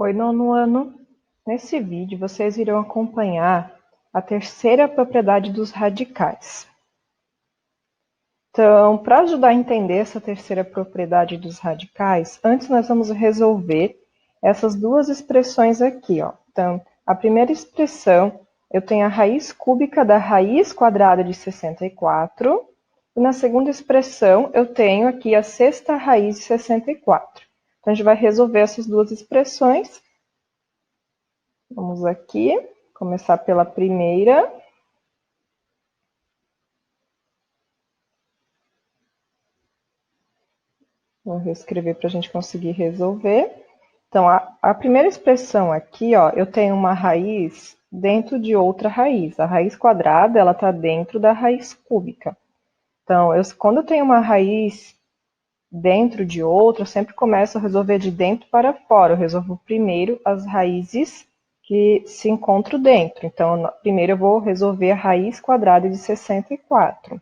Oi, nono ano. Nesse vídeo, vocês irão acompanhar a terceira propriedade dos radicais. Então, para ajudar a entender essa terceira propriedade dos radicais, antes nós vamos resolver essas duas expressões aqui, ó. Então, a primeira expressão, eu tenho a raiz cúbica da raiz quadrada de 64, e na segunda expressão, eu tenho aqui a sexta raiz de 64. Então, a gente vai resolver essas duas expressões. Vamos aqui, começar pela primeira. Vou reescrever para a gente conseguir resolver. Então, a primeira expressão aqui, ó, eu tenho uma raiz dentro de outra raiz. A raiz quadrada, ela está dentro da raiz cúbica. Então, quando eu tenho uma raiz dentro de outra, eu sempre começo a resolver de dentro para fora. Eu resolvo primeiro as raízes que se encontram dentro. Então, primeiro eu vou resolver a raiz quadrada de 64.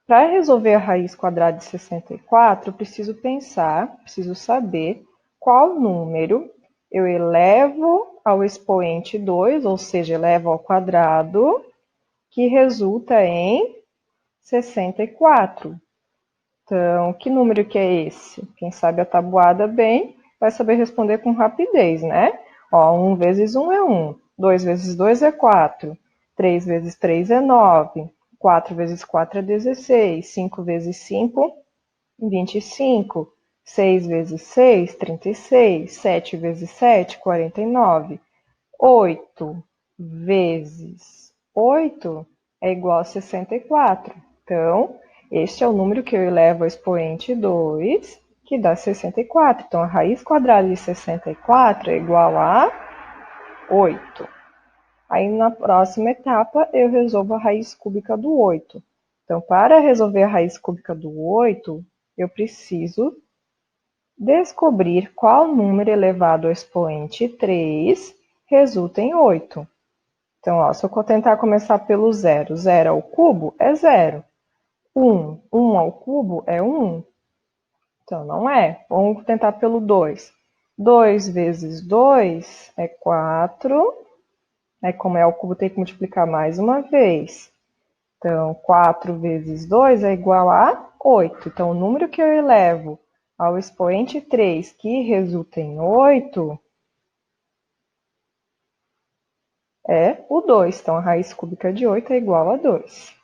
Para resolver a raiz quadrada de 64, eu preciso preciso saber qual número eu elevo ao expoente 2, ou seja, elevo ao quadrado, que resulta em 64. Então, que número que é esse? Quem sabe a tabuada bem vai saber responder com rapidez, né? Ó, 1 vezes 1 é 1, 2 vezes 2 é 4, 3 vezes 3 é 9, 4 vezes 4 é 16, 5 vezes 5, 25, 6 vezes 6, 36, 7 vezes 7, 49, 8 vezes 8 é igual a 64. Então, este é o número que eu elevo ao expoente 2, que dá 64. Então, a raiz quadrada de 64 é igual a 8. Aí, na próxima etapa, eu resolvo a raiz cúbica do 8. Então, para resolver a raiz cúbica do 8, eu preciso descobrir qual número elevado ao expoente 3 resulta em 8. Então, ó, se eu tentar começar pelo 0, 0 ao cubo é 0. 1, 1 ao cubo é 1. Então, não é. Vamos tentar pelo 2. 2 vezes 2 é 4. Aí, como é ao cubo, tem que multiplicar mais uma vez. Então, 4 vezes 2 é igual a 8. Então, o número que eu elevo ao expoente 3, que resulta em 8, é o 2. Então, a raiz cúbica de 8 é igual a 2.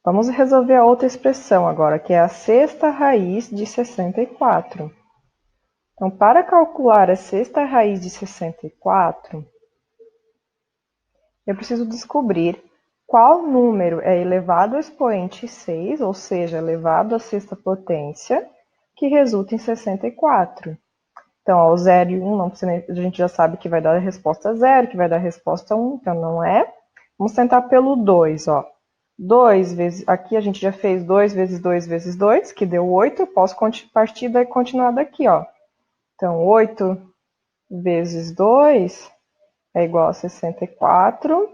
Vamos resolver a outra expressão agora, que é a sexta raiz de 64. Então, para calcular a sexta raiz de 64, eu preciso descobrir qual número é elevado ao expoente 6, ou seja, elevado à sexta potência, que resulta em 64. Então, ó, o 0 e 1, a gente já sabe que vai dar a resposta 0, que vai dar a resposta 1, então não é. Vamos tentar pelo 2, ó. 2 vezes, aqui a gente já fez 2 vezes 2 vezes 2, que deu 8, eu posso partir e continuar daqui, ó. Então, 8 vezes 2 é igual a 64.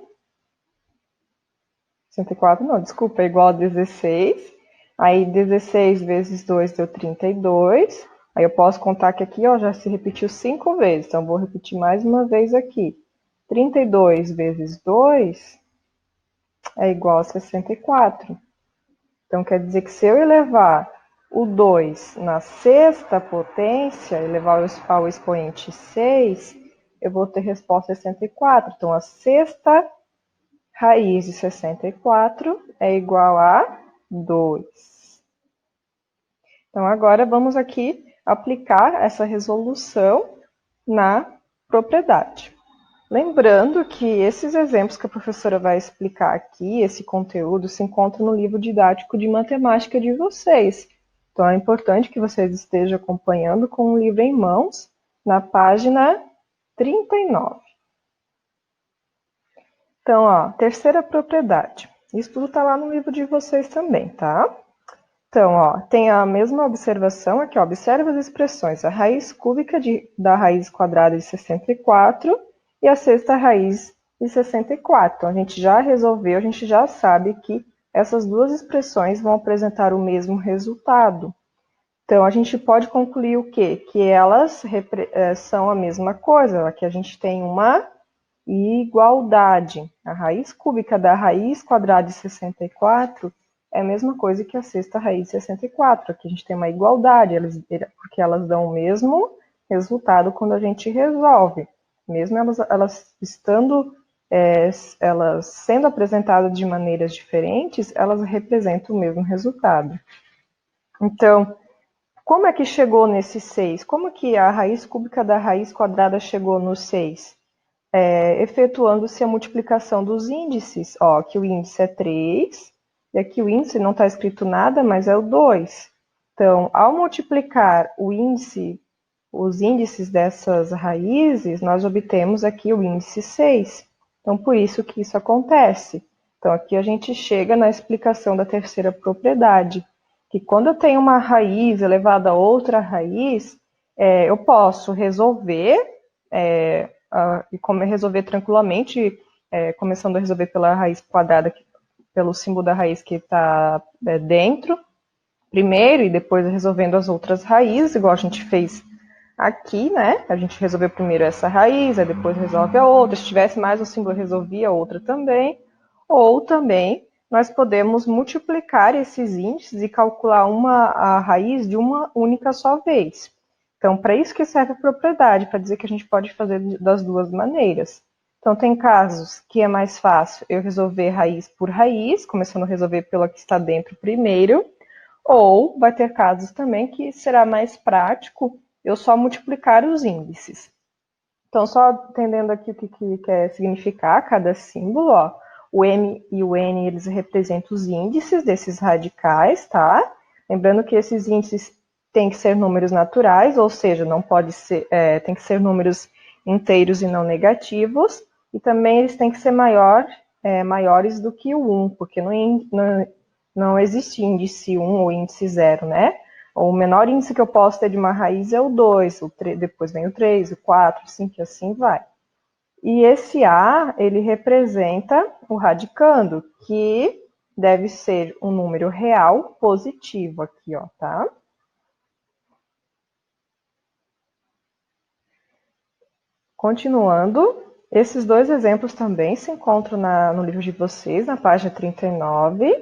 64 não, desculpa, é igual a 16. Aí, 16 vezes 2 deu 32. Aí, eu posso contar que aqui, ó, já se repetiu 5 vezes. Então, vou repetir mais uma vez aqui. 32 vezes 2 é igual a 64. Então, quer dizer que se eu elevar o 2 na sexta potência, elevar ao expoente 6, eu vou ter resposta 64. Então, a sexta raiz de 64 é igual a 2. Então, agora vamos aqui aplicar essa resolução na propriedade. Lembrando que esses exemplos que a professora vai explicar aqui, esse conteúdo, se encontra no livro didático de matemática de vocês. Então, é importante que vocês estejam acompanhando com o livro em mãos, na página 39. Então, ó, terceira propriedade. Isso tudo está lá no livro de vocês também, tá? Então, ó, tem a mesma observação aqui, ó, observa as expressões, a raiz cúbica da raiz quadrada de 64 e a sexta raiz de 64. Então, a gente já resolveu, a gente já sabe que essas duas expressões vão apresentar o mesmo resultado. Então, a gente pode concluir o quê? Que elas são a mesma coisa, que a gente tem uma igualdade. A raiz cúbica da raiz quadrada de 64 é a mesma coisa que a sexta raiz de 64. Aqui a gente tem uma igualdade, porque elas dão o mesmo resultado quando a gente resolve. Mesmo elas estando, elas sendo apresentadas de maneiras diferentes, elas representam o mesmo resultado. Então, como é que chegou nesse 6? Como que a raiz cúbica da raiz quadrada chegou no 6? Efetuando-se a multiplicação dos índices. Ó, aqui o índice é 3, e aqui o índice não está escrito nada, mas é o 2. Então, ao multiplicar os índices dessas raízes, nós obtemos aqui o índice 6. Então, por isso que isso acontece. Então, aqui a gente chega na explicação da terceira propriedade, que quando eu tenho uma raiz elevada a outra raiz, eu posso resolver, e como resolver tranquilamente, começando a resolver pela raiz quadrada, pelo símbolo da raiz que está dentro, primeiro, e depois resolvendo as outras raízes, igual a gente fez aqui, né? A gente resolveu primeiro essa raiz, aí depois resolve a outra. Se tivesse mais um símbolo, resolvia a outra também. Ou também nós podemos multiplicar esses índices e calcular a raiz de uma única só vez. Então, para isso que serve a propriedade, para dizer que a gente pode fazer das duas maneiras. Então, tem casos que é mais fácil eu resolver raiz por raiz, começando a resolver pela que está dentro primeiro, ou vai ter casos também que será mais prático eu só multiplicar os índices. Então, só entendendo aqui o que quer significar cada símbolo, ó, o M e o N, eles representam os índices desses radicais, tá? Lembrando que esses índices têm que ser números naturais, ou seja, não pode ser, tem que ser números inteiros e não negativos, e também eles têm que ser maiores do que o 1, porque não existe índice 1 ou índice 0, né? O menor índice que eu posso ter de uma raiz é o 2, depois vem o 3, o 4, 5 e assim vai. E esse A, ele representa o radicando, que deve ser um número real positivo aqui, ó, tá? Continuando, esses dois exemplos também se encontram no livro de vocês, na página 39.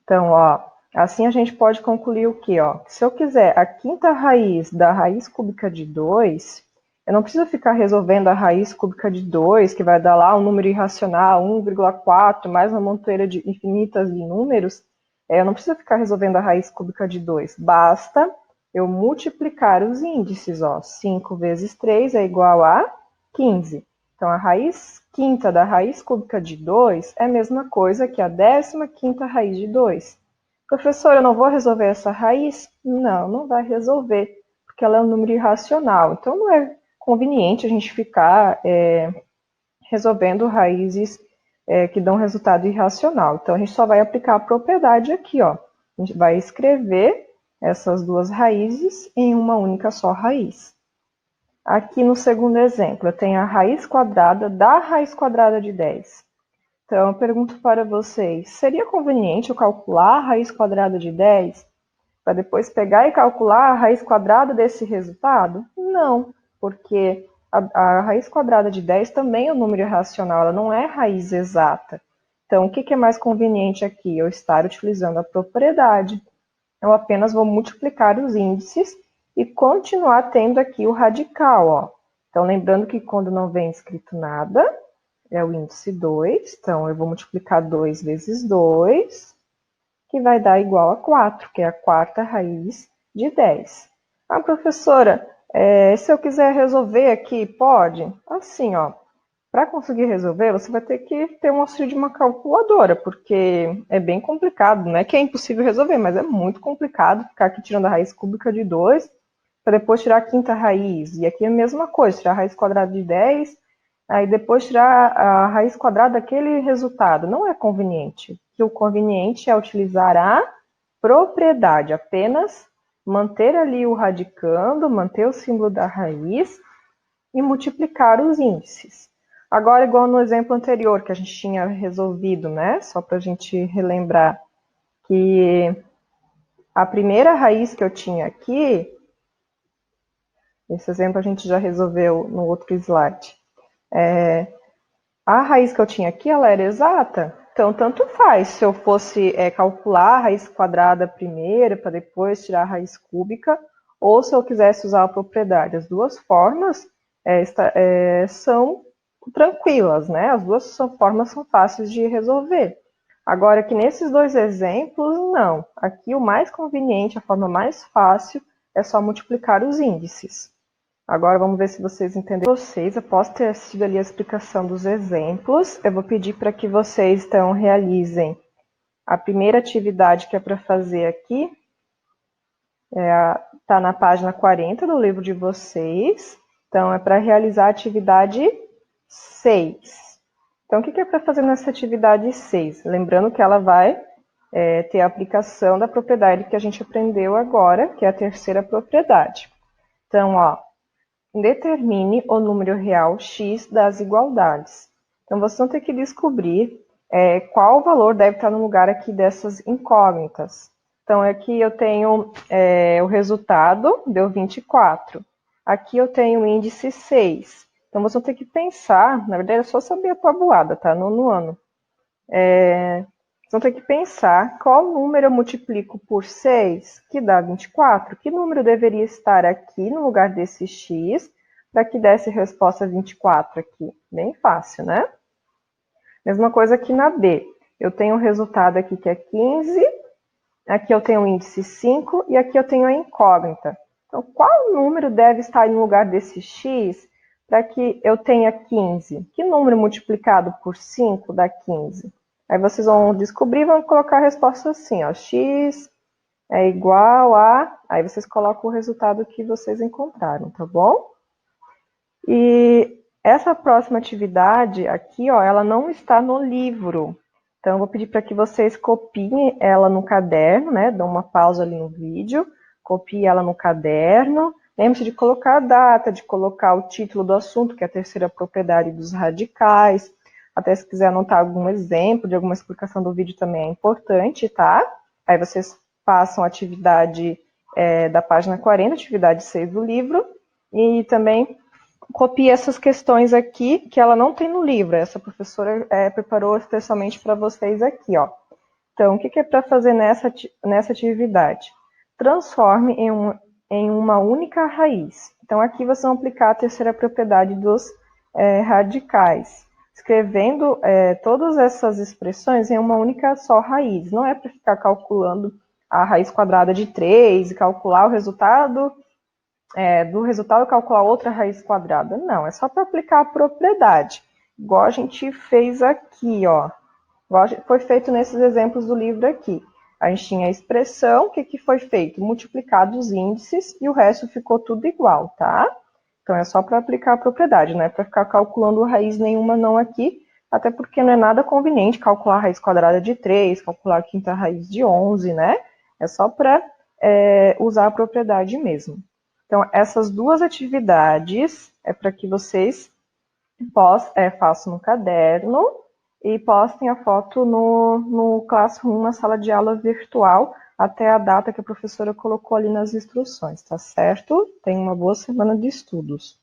Então, ó, assim a gente pode concluir o quê? Ó? Se eu quiser a quinta raiz da raiz cúbica de 2, eu não preciso ficar resolvendo a raiz cúbica de 2, que vai dar lá um número irracional, 1,4, mais uma montoeira de infinitas de números. Eu não preciso ficar resolvendo a raiz cúbica de 2. Basta eu multiplicar os índices. Ó. 5 vezes 3 é igual a 15. Então, a raiz quinta da raiz cúbica de 2 é a mesma coisa que a 15ª raiz de 2. Professor, eu não vou resolver essa raiz? Não, não vai resolver, porque ela é um número irracional. Então, não é conveniente a gente ficar resolvendo raízes que dão resultado irracional. Então, a gente só vai aplicar a propriedade aqui, ó. A gente vai escrever essas duas raízes em uma única só raiz. Aqui no segundo exemplo, eu tenho a raiz quadrada da raiz quadrada de 10. Então, eu pergunto para vocês, seria conveniente eu calcular a raiz quadrada de 10 para depois pegar e calcular a raiz quadrada desse resultado? Não, porque a raiz quadrada de 10 também é um número irracional, ela não é raiz exata. Então, o que é mais conveniente aqui? Eu estar utilizando a propriedade. Eu apenas vou multiplicar os índices e continuar tendo aqui o radical, ó. Então, lembrando que quando não vem escrito nada, é o índice 2. Então, eu vou multiplicar 2 vezes 2, que vai dar igual a 4, que é a quarta raiz de 10. Ah, professora, se eu quiser resolver aqui, pode? Assim, ó. Para conseguir resolver, você vai ter que ter um auxílio de uma calculadora, porque é bem complicado. Não é que é impossível resolver, mas é muito complicado ficar aqui tirando a raiz cúbica de 2 para depois tirar a quinta raiz. E aqui é a mesma coisa, tirar a raiz quadrada de 10, aí depois tirar a raiz quadrada daquele resultado. Não é conveniente. O conveniente é utilizar a propriedade, apenas manter ali o radicando, manter o símbolo da raiz e multiplicar os índices. Agora, igual no exemplo anterior que a gente tinha resolvido, né? Só para a gente relembrar que A primeira raiz que eu tinha aqui, esse exemplo a gente já resolveu no outro slide. A raiz que eu tinha aqui, ela era exata, então tanto faz se eu fosse calcular a raiz quadrada primeiro, para depois tirar a raiz cúbica, ou se eu quisesse usar a propriedade. As duas formas são tranquilas, né? As duas formas são fáceis de resolver. Agora, aqui nesses dois exemplos, não. Aqui o mais conveniente, a forma mais fácil, é só multiplicar os índices. Agora vamos ver se vocês entenderam. Após ter assistido ali a explicação dos exemplos, eu vou pedir para que vocês então realizem a primeira atividade que é para fazer aqui. Está na página 40 do livro de vocês. Então, é para realizar a atividade 6. Então, o que é para fazer nessa atividade 6? Lembrando que ela vai ter a aplicação da propriedade que a gente aprendeu agora, que é a terceira propriedade. Então, ó, determine o número real x das igualdades. Então, vocês vão ter que descobrir qual valor deve estar no lugar aqui dessas incógnitas. Então, aqui eu tenho o resultado, deu 24. Aqui eu tenho o índice 6. Então, vocês vão ter que pensar, na verdade é só saber a tabuada, tá? No ano. Vocês vão ter que pensar qual número eu multiplico por 6, que dá 24. Que número deveria estar aqui no lugar desse x, para que desse resposta 24 aqui? Bem fácil, né? Mesma coisa aqui na B. Eu tenho o resultado aqui que é 15, aqui eu tenho o índice 5 e aqui eu tenho a incógnita. Então, qual número deve estar no lugar desse x para que eu tenha 15? Que número multiplicado por 5 dá 15? Aí vocês vão descobrir e vão colocar a resposta assim, ó, x é igual a... Aí vocês colocam o resultado que vocês encontraram, tá bom? E essa próxima atividade aqui, ó, ela não está no livro. Então, eu vou pedir para que vocês copiem ela no caderno, né? Dão uma pausa ali no vídeo, copie ela no caderno. Lembre-se de colocar a data, de colocar o título do assunto, que é a terceira propriedade dos radicais. Até se quiser anotar algum exemplo de alguma explicação do vídeo também é importante, tá? Aí vocês passam a atividade da página 40, atividade 6 do livro, e também copie essas questões aqui, que ela não tem no livro. Essa professora preparou especialmente para vocês aqui, ó. Então, o que é para fazer nessa atividade? Transforme em uma única raiz. Então, aqui vocês vão aplicar a terceira propriedade dos radicais, escrevendo todas essas expressões em uma única só raiz. Não é para ficar calculando a raiz quadrada de 3 e calcular o resultado do resultado e calcular outra raiz quadrada. Não, é só para aplicar a propriedade, igual a gente fez aqui, ó. Igual foi feito nesses exemplos do livro aqui. A gente tinha a expressão, o que foi feito? Multiplicado os índices e o resto ficou tudo igual, tá? Então, é só para aplicar a propriedade, não é para ficar calculando raiz nenhuma não aqui, até porque não é nada conveniente calcular a raiz quadrada de 3, calcular a quinta raiz de 11, né? É só para usar a propriedade mesmo. Então, essas duas atividades é para que vocês façam no caderno e postem a foto no Classroom, na sala de aula virtual, até a data que a professora colocou ali nas instruções, tá certo? Tenha uma boa semana de estudos.